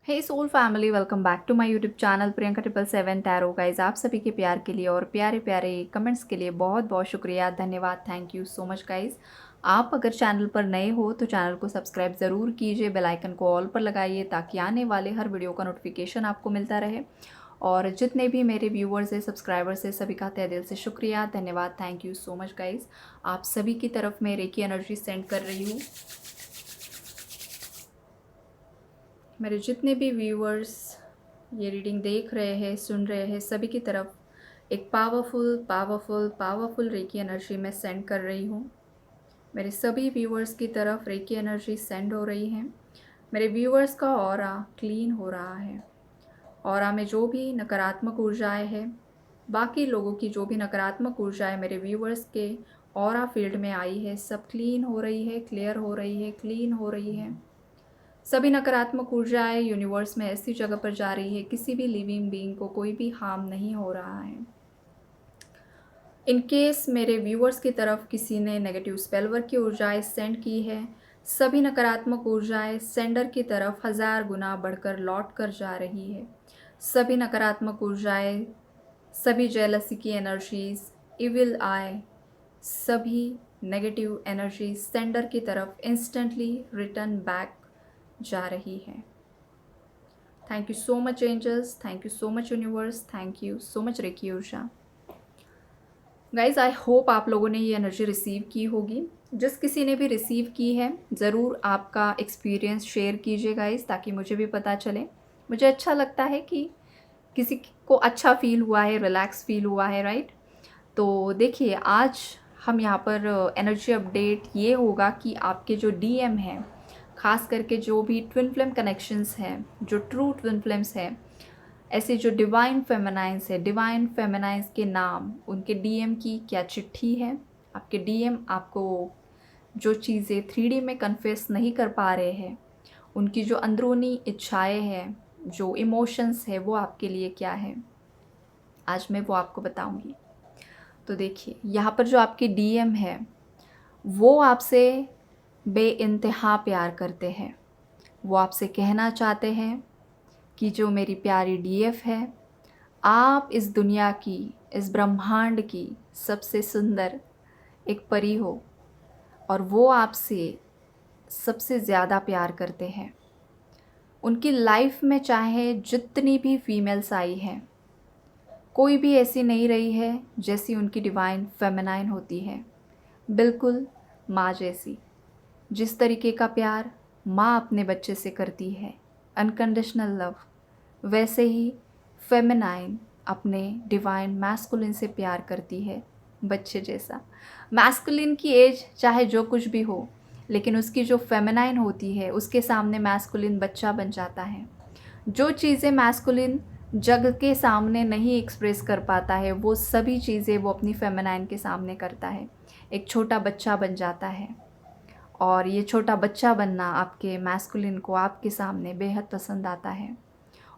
Hey soul family, welcome back to my YouTube channel Priyanka 777 tarot. Guys, आप सभी के प्यार के लिए और प्यारे प्यारे कमेंट्स के लिए बहुत बहुत शुक्रिया, धन्यवाद, thank you so much guys. आप अगर चैनल पर नए हो तो चैनल को सब्सक्राइब ज़रूर कीजिए, बेल आइकन को ऑल पर लगाइए ताकि आने वाले हर वीडियो का नोटिफिकेशन आपको मिलता रहे। और जितने भी मेरे व्यूअर्स हैं, सब्सक्राइबर्स हैं, सभी का तहे दिल से शुक्रिया, धन्यवाद, thank you so much guys. आप सभी की तरफ मैं रेकी एनर्जी सेंड कर रही हूँ। मेरे जितने भी व्यूअर्स ये रीडिंग देख रहे हैं, सुन रहे हैं, सभी की तरफ एक powerful powerful powerful reiki energy मैं सेंड कर रही हूँ। मेरे सभी व्यूअर्स की तरफ रेकी एनर्जी सेंड हो रही है। मेरे व्यूअर्स का ऑरा क्लीन हो रहा है। ऑरा में जो भी नकारात्मक ऊर्जाएं हैं, बाकी लोगों की जो भी नकारात्मक ऊर्जाएं मेरे व्यूअर्स के ऑरा फील्ड में आई है, सब क्लीन हो रही है, क्लियर हो रही है, क्लीन हो रही है। सभी नकारात्मक ऊर्जाएं यूनिवर्स में ऐसी जगह पर जा रही है, किसी भी लिविंग बीइंग को कोई भी हार्म नहीं हो रहा है। इन केस मेरे व्यूअर्स की तरफ किसी ने नेगेटिव स्पेल वर्क की ऊर्जाएं सेंड की है, सभी नकारात्मक ऊर्जाएं सेंडर की तरफ 1000 गुना बढ़कर लौट कर जा रही है। सभी नकारात्मक ऊर्जाएं, सभी जेलसी की एनर्जीज, इविल आई, सभी नेगेटिव एनर्जी सेंडर की तरफ इंस्टेंटली रिटर्न बैक जा रही है। Thank you so much angels, thank you so much universe, thank you so much reiki ऊर्जा। गाइज, आई होप आप लोगों ने ये एनर्जी रिसीव की होगी। जिस किसी ने भी रिसीव की है, ज़रूर आपका एक्सपीरियंस शेयर कीजिए गाइज, ताकि मुझे भी पता चले। मुझे अच्छा लगता है कि किसी को अच्छा फील हुआ है, रिलैक्स फील हुआ है, राइट। तो देखिए, आज हम यहाँ पर एनर्जी अपडेट ये होगा कि आपके जो डीएम हैं, ख़ास करके जो भी ट्विन फ्लेम कनेक्शंस हैं, जो ट्रू ट्विन फ्लेम्स हैं, ऐसे जो डिवाइन फेमिनाइंस है, डिवाइन फेमिनाइंस के नाम, उनके डीएम की क्या चिट्ठी है। आपके डीएम आपको जो चीज़ें 3D में कन्फेस नहीं कर पा रहे हैं, उनकी जो अंदरूनी इच्छाएं हैं, जो इमोशंस है, वो आपके लिए क्या है, आज मैं वो आपको बताऊंगी। तो देखिए, यहाँ पर जो आपके डीएम है, वो आपसे बेइंतहा प्यार करते हैं। वो आपसे कहना चाहते हैं कि जो मेरी प्यारी डीएफ है, आप इस दुनिया की, इस ब्रह्मांड की सबसे सुंदर एक परी हो, और वो आपसे सबसे ज़्यादा प्यार करते हैं। उनकी लाइफ में चाहे जितनी भी फीमेल्स आई हैं, कोई भी ऐसी नहीं रही है जैसी उनकी डिवाइन फेमिनाइन होती है। बिल्कुल माँ जैसी। जिस तरीके का प्यार माँ अपने बच्चे से करती है, अनकंडीशनल लव, वैसे ही फेमिनाइन अपने डिवाइन मैस्कुलिन से प्यार करती है, बच्चे जैसा। मैस्कुलिन की एज चाहे जो कुछ भी हो, लेकिन उसकी जो फेमिनाइन होती है, उसके सामने मैस्कुलिन बच्चा बन जाता है। जो चीज़ें मैस्कुलिन जग के सामने नहीं एक्सप्रेस कर पाता है, वो सभी चीज़ें वो अपनी फेमिनाइन के सामने करता है। एक छोटा बच्चा बन जाता है। और ये छोटा बच्चा बनना आपके मैस्कुलिन को आपके सामने बेहद पसंद आता है।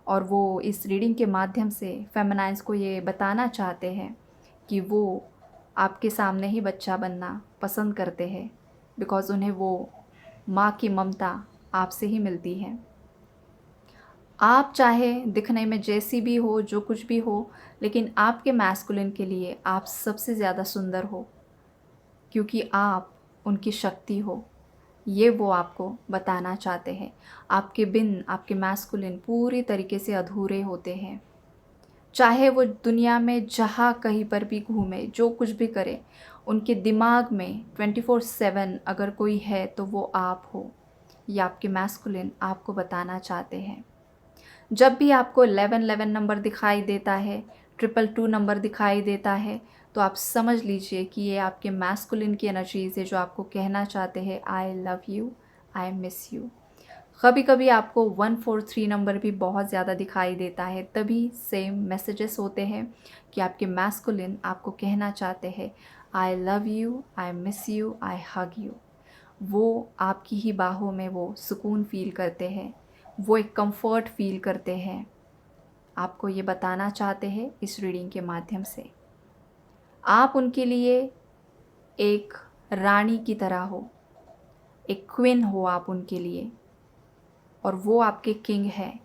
और वो इस रीडिंग के माध्यम से फेमिनाइन्स को ये बताना चाहते हैं कि वो आपके सामने ही बच्चा बनना पसंद करते हैं, बिकॉज़ उन्हें वो माँ की ममता आपसे ही मिलती है। आप चाहे दिखने में जैसी भी हो, जो कुछ भी हो, लेकिन आपके मैस्कुलिन के लिए आप सबसे ज़्यादा सुंदर हो, क्योंकि आप उनकी शक्ति हो। ये वो आपको बताना चाहते हैं। आपके बिन आपके मैस्कुलिन पूरी तरीके से अधूरे होते हैं। चाहे वो दुनिया में जहाँ कहीं पर भी घूमे, जो कुछ भी करे, उनके दिमाग में 24/7 अगर कोई है तो वो आप हो। ये आपके मैस्कुलिन आपको बताना चाहते हैं। जब भी आपको 1111 नंबर दिखाई देता है, 222 नंबर दिखाई देता है, तो आप समझ लीजिए कि ये आपके मैस्कुलिन की एनर्जीज़ है, जो आपको कहना चाहते हैं I love you, I miss you. कभी कभी आपको 143 नंबर भी बहुत ज़्यादा दिखाई देता है, तभी सेम मैसेजेस होते हैं कि आपके मैस्कुलिन आपको कहना चाहते हैं I love you, I miss you, I hug you. वो आपकी ही बाहों में वो सुकून फ़ील करते हैं, वो एक कंफर्ट फ़ील करते हैं। आपको ये बताना चाहते हैं इस रीडिंग के माध्यम से। आप उनके लिए एक रानी की तरह हो, एक क्वीन हो आप उनके लिए, और वो आपके किंग हैं।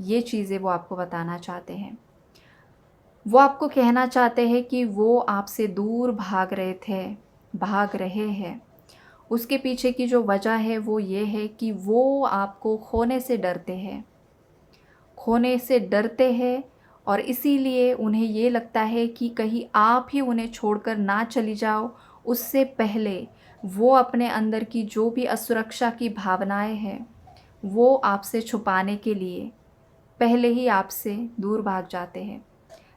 ये चीज़ें वो आपको बताना चाहते हैं। वो आपको कहना चाहते हैं कि वो आपसे दूर भाग रहे हैं। उसके पीछे की जो वजह है वो ये है कि वो आपको खोने से डरते हैं और इसीलिए उन्हें ये लगता है कि कहीं आप ही उन्हें छोड़कर ना चली जाओ, उससे पहले वो अपने अंदर की जो भी असुरक्षा की भावनाएँ हैं, वो आपसे छुपाने के लिए पहले ही आपसे दूर भाग जाते हैं।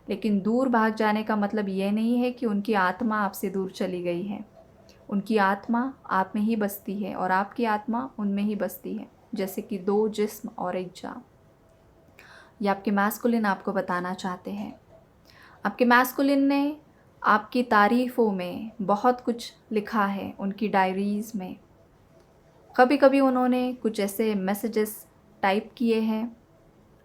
लेकिन दूर भाग जाने का मतलब ये नहीं है कि उनकी आत्मा आपसे दूर चली गई है। उनकी आत्मा आप में ही बसती है और आपकी आत्मा उनमें ही बसती है, जैसे कि 2 जिस्म और 1 जान। ये आपके मैस्कुलिन आपको बताना चाहते हैं। आपके मैस्कुलिन ने आपकी तारीफ़ों में बहुत कुछ लिखा है उनकी डायरीज़ में। कभी-कभी उन्होंने कुछ ऐसे मैसेजेस टाइप किए हैं,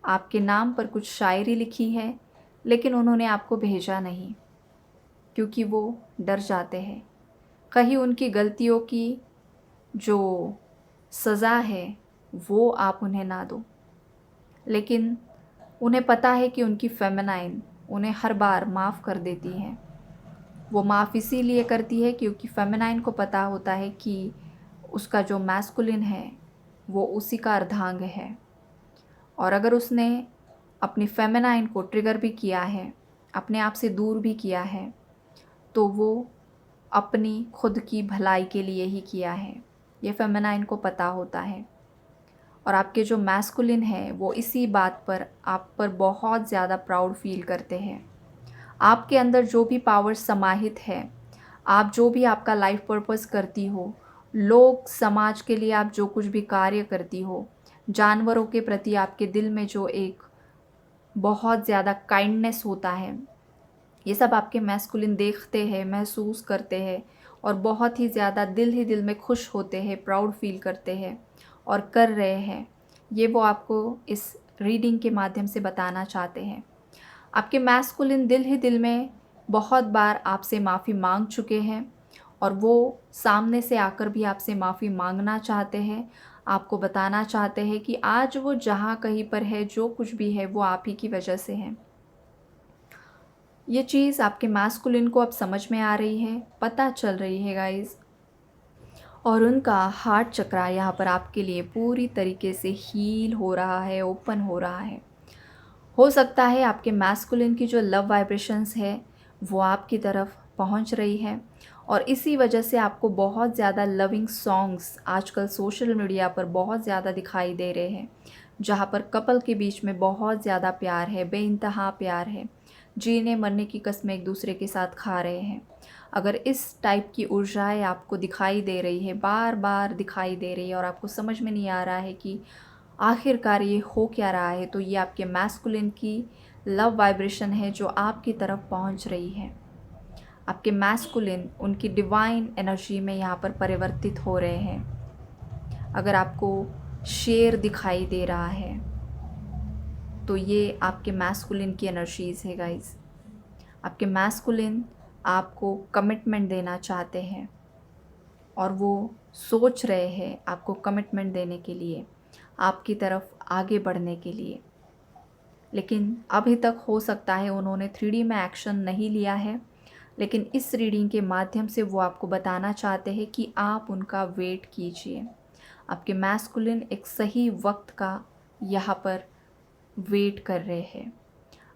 आपके नाम पर कुछ शायरी लिखी है, लेकिन उन्होंने आपको भेजा नहीं, क्योंकि वो डर जाते हैं। कहीं उनकी गलतियों की जो सज़ा है, वो आप उन्हें ना दो। लेकिन उन्हें पता है कि उनकी फ़ेमिनाइन उन्हें हर बार माफ़ कर देती है। वो माफ़ इसीलिए करती है क्योंकि फ़ेमिनाइन को पता होता है कि उसका जो मैस्कुलिन है, वो उसी का अर्धांग है। और अगर उसने अपनी फ़ेमिनाइन को ट्रिगर भी किया है, अपने आप से दूर भी किया है, तो वो अपनी खुद की भलाई के लिए ही किया है। ये फ़ेमिनाइन को पता होता है। और आपके जो मैस्कुलिन है, वो इसी बात पर आप पर बहुत ज़्यादा प्राउड फ़ील करते हैं। आपके अंदर जो भी पावर समाहित है, आप जो भी आपका लाइफ़ पर्पस करती हो, लोग समाज के लिए आप जो कुछ भी कार्य करती हो, जानवरों के प्रति आपके दिल में जो एक बहुत ज़्यादा काइंडनेस होता है, ये सब आपके मैस्कुलिन देखते हैं, महसूस करते हैं और बहुत ही ज़्यादा दिल ही दिल में खुश होते हैं, प्राउड फ़ील करते हैं और कर रहे हैं। ये वो आपको इस रीडिंग के माध्यम से बताना चाहते हैं। आपके मैस्कुलिन दिल ही दिल में बहुत बार आपसे माफ़ी माँग चुके हैं और वो सामने से आकर भी आपसे माफ़ी माँगना चाहते हैं। आपको बताना चाहते हैं कि आज वो जहाँ कहीं पर है, जो कुछ भी है, वो आप ही की वजह से है। ये चीज़ आपके मैस्कुलिन को अब समझ में आ रही है, पता चल रही है गाइज़। और उनका हार्ट चक्रा यहाँ पर आपके लिए पूरी तरीके से हील हो रहा है, ओपन हो रहा है। हो सकता है आपके मैस्कुलिन की जो लव वाइब्रेशंस है, वो आपकी तरफ पहुँच रही है और इसी वजह से आपको बहुत ज़्यादा लविंग सॉन्ग्स आजकल सोशल मीडिया पर बहुत ज़्यादा दिखाई दे रहे हैं, जहाँ पर कपल के बीच में बहुत ज़्यादा प्यार है, बेइंतहा प्यार है, जीने मरने की कस्में एक दूसरे के साथ खा रहे हैं। अगर इस टाइप की ऊर्जाएँ आपको दिखाई दे रही है, बार-बार दिखाई दे रही है और आपको समझ में नहीं आ रहा है कि आखिरकार ये हो क्या रहा है, तो ये आपके मैस्कुलिन की लव वाइब्रेशन है जो आपकी तरफ पहुंच रही है। आपके मैस्कुलिन उनकी डिवाइन एनर्जी में यहाँ पर परिवर्तित हो रहे हैं। अगर आपको शेर दिखाई दे रहा है, तो ये आपके मैस्कुलिन की एनर्जीज़ है गाइस। आपके मैस्कुलिन आपको कमिटमेंट देना चाहते हैं और वो सोच रहे हैं आपको कमिटमेंट देने के लिए, आपकी तरफ आगे बढ़ने के लिए। लेकिन अभी तक हो सकता है उन्होंने 3D में एक्शन नहीं लिया है, लेकिन इस रीडिंग के माध्यम से वो आपको बताना चाहते हैं कि आप उनका वेट कीजिए। आपके मैस्कुलिन एक सही वक्त का यहाँ पर वेट कर रहे हैं।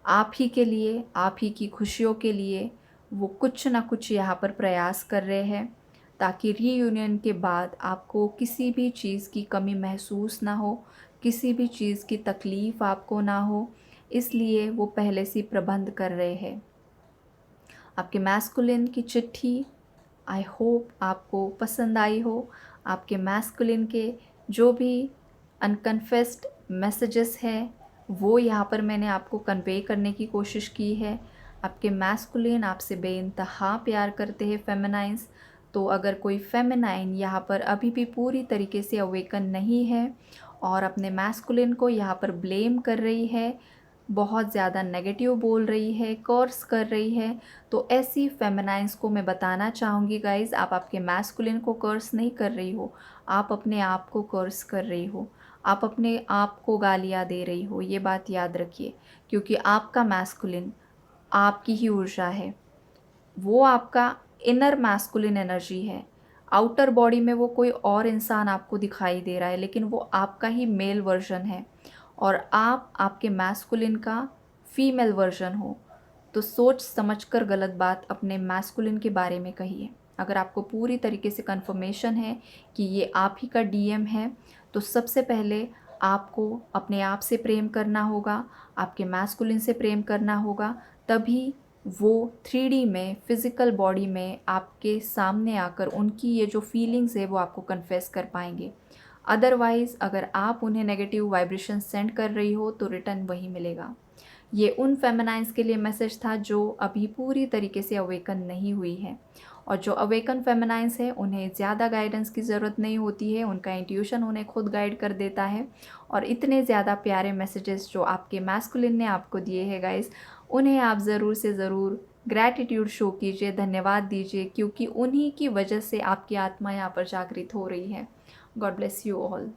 आप ही के लिए, आप ही की खुशियों के लिए वो कुछ ना कुछ यहाँ पर प्रयास कर रहे हैं, ताकि रीयूनियन के बाद आपको किसी भी चीज़ की कमी महसूस ना हो, किसी भी चीज़ की तकलीफ़ आपको ना हो, इसलिए वो पहले से प्रबंध कर रहे हैं। आपके मैस्कुलिन की चिट्ठी आई होप आपको पसंद आई हो। आपके मैस्कुलिन के जो भी अनकन्फेस्ड मैसेजेस हैं, वो यहाँ पर मैंने आपको कन्वे करने की कोशिश की है। आपके मैस्कुलिन आपसे बेइंतहा प्यार करते हैं फेमिनाइन्स। तो अगर कोई फेमिनाइन यहाँ पर अभी भी पूरी तरीके से अवेकन नहीं है और अपने मैस्कुलिन को यहाँ पर ब्लेम कर रही है, बहुत ज़्यादा नेगेटिव बोल रही है, कर्स कर रही है, तो ऐसी फेमिनाइन्स को मैं बताना चाहूँगी गाइज़, आप आपके मैस्कुलिन को कर्स नहीं कर रही हो, आप अपने आप को कर्स कर रही हो। आप अपने आप को गालियाँ दे रही हो, ये बात याद रखिए, क्योंकि आपका मैस्कुलिन आपकी ही ऊर्जा है, वो आपका इनर मैस्कुलिन एनर्जी है। आउटर बॉडी में वो कोई और इंसान आपको दिखाई दे रहा है, लेकिन वो आपका ही मेल वर्जन है और आप आपके मैस्कुलिन का फीमेल वर्जन हो। तो सोच समझकर गलत बात अपने मैस्कुलिन के बारे में कहिए। अगर आपको पूरी तरीके से कन्फर्मेशन है कि ये आप ही का डीएम है, तो सबसे पहले आपको अपने आप से प्रेम करना होगा, आपके मैस्कुलिन से प्रेम करना होगा, तभी वो 3D में फिज़िकल बॉडी में आपके सामने आकर उनकी ये जो फीलिंग्स है वो आपको कन्फेस कर पाएंगे। अदरवाइज़ अगर आप उन्हें नेगेटिव वाइब्रेशन सेंड कर रही हो तो रिटर्न वही मिलेगा। ये उन फेमिनाइन्स के लिए मैसेज था जो अभी पूरी तरीके से अवेकन नहीं हुई है, और जो अवेकन फेमिनाइन्स है उन्हें ज़्यादा गाइडेंस की ज़रूरत नहीं होती है, उनका इंट्यूशन उन्हें खुद गाइड कर देता है। और इतने ज़्यादा प्यारे मैसेजेस जो आपके मैस्कुलिन ने आपको दिए हैं गाइस, उन्हें आप ज़रूर से ज़रूर ग्रैटिट्यूड शो कीजिए, धन्यवाद दीजिए, क्योंकि उन्हीं की वजह से आपकी आत्मा यहाँ पर जागृत हो रही है। God bless you all.